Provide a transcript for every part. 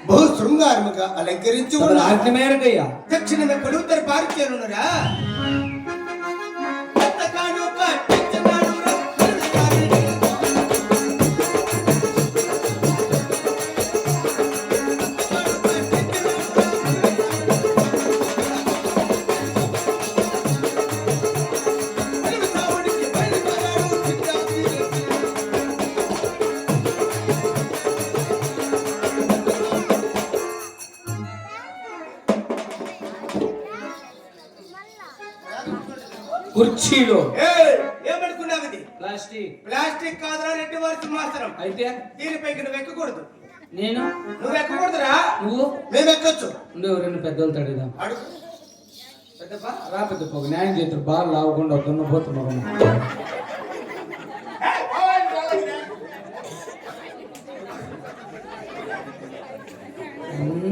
బహు శృంగారముగా అలంకరించి దక్షిణ కొడుతారు పారిచేరునరా కుర్చీలో ఏమనుకున్నావు? ప్లాస్టిక్ కాదురా, రెడ్డి వారి సింహాసనం. అయితే దీనిపైకి నువ్వు ఎక్కకూడదు. నువ్వు ఎక్కకూడదురా. మేము ఎక్కొచ్చు. నువ్వు రెండు పెద్దోళ్ళతో అడుగుదాం. పెద్దప్ప రా పెద్దప్ప, న్యాయం చేతులు బాగా లావకుండా దున్నపోతున్నావు.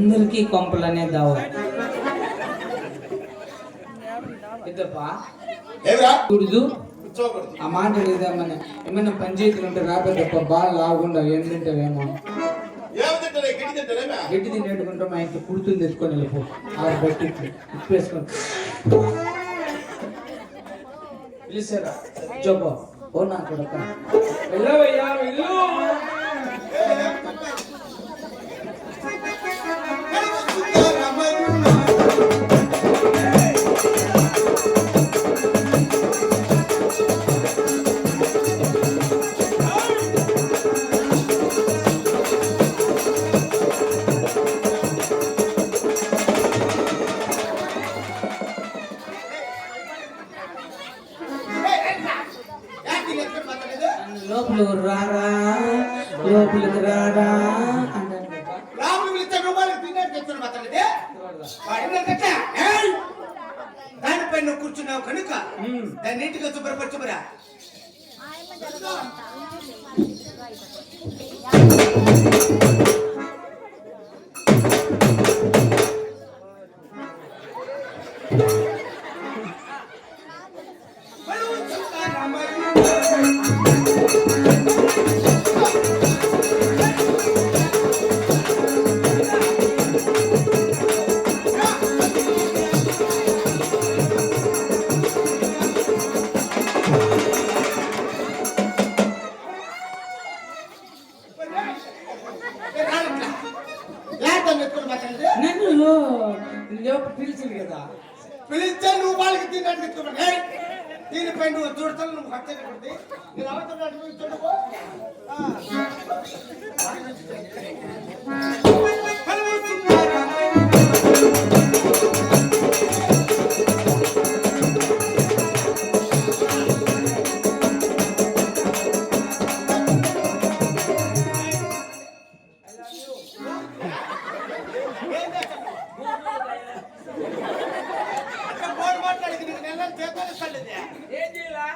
అందరికీ కొంపలనే దావా. పెద్దప్ప కూడదు, ఆ మాట లేదామని ఏమైనా పంచాయతీలు ఉంటే రాబోద్దప్ప బాగా లాగుండా ఏం తింటావేమో. గడ్డి తినేట్టుకుంటే మా ఇంట్లో కుడుతుంది తెచ్చుకొని వెళ్ళిపో. ఆ బట్టి ఉప్పేసుకొని పిలిచారా చెప్పో. ఓ నా కొడుక వెళ్ళవయ్యా వెళ్ళు. లోపలికి రారా, లోపలికి రారా దానిపై నువ్వు కూర్చున్నావు కనుక దాన్ని నీటిగా శుభ్రపరచుమరా. పిలిచింది కదా, పిలిస్తే నువ్వు వాళ్ళకి తినడానికి దీనిపై నువ్వు చూడతాను. నువ్వు హత్య కొడితే నేను అవతల చూడకో.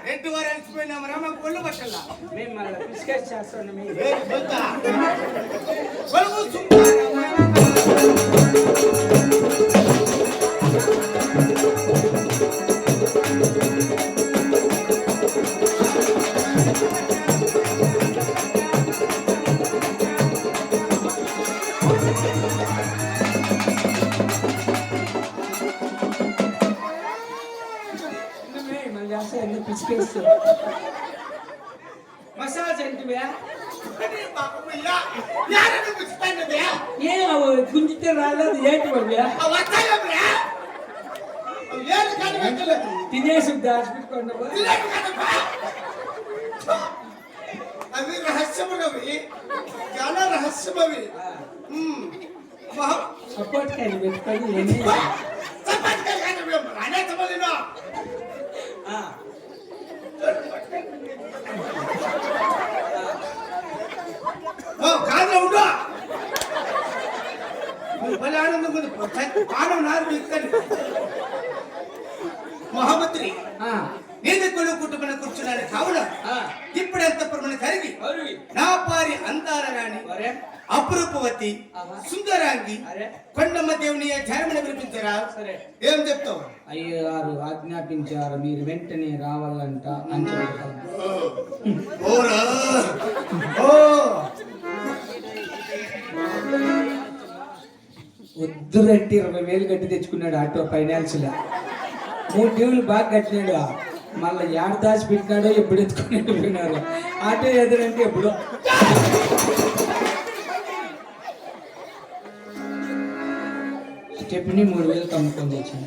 రెడ్డి వారు అలసిపోయినామరా, మాకు ఒళ్ళు పట్టల్లా. మేము మళ్ళీ బిస్కెట్ చేస్తాను. పిసికేస్తూ మసాజ్ ఏంటివే? గుంజితే రాలేదు ఏంటి తినేసి దాచిపెట్టుకోండి. అవి రహస్యములవి, చాలా రహస్యమవి. సపోర్ట్ కాయలు పెట్టుకొని కాదు ఉండు. భలే ఆనందం ఉంది. పానం నాలుగు ఇస్తాను. మహామంత్రి నేను కొడు కుటుంబం కూర్చున్నాను కావున ఇప్పుడంత ప్రమణ కరిగి నా పారి అందాల రాణి అపురూపవతి సుందరాంగి కొండమ్మ దేవుని ధ్యానమని వినిపించరా. ఏం చెప్తావు? అయ్యగారు ఆజ్ఞాపించారు, మీరు వెంటనే రావాలంట అని చెప్తారు. వద్దురంటే 20,000 కట్టి తెచ్చుకున్నాడు ఆటో ఫైనాన్స్ లా 3 టీవీలు బాగా కట్టినాడు మళ్ళీ యాడ దాచి పెట్టినాడో ఎప్పుడు ఎత్తుకుని పోయినారు ఆటో ఎదురంటే ఎప్పుడు స్టెప్ని 3,000 కమ్ముకొని తెచ్చాను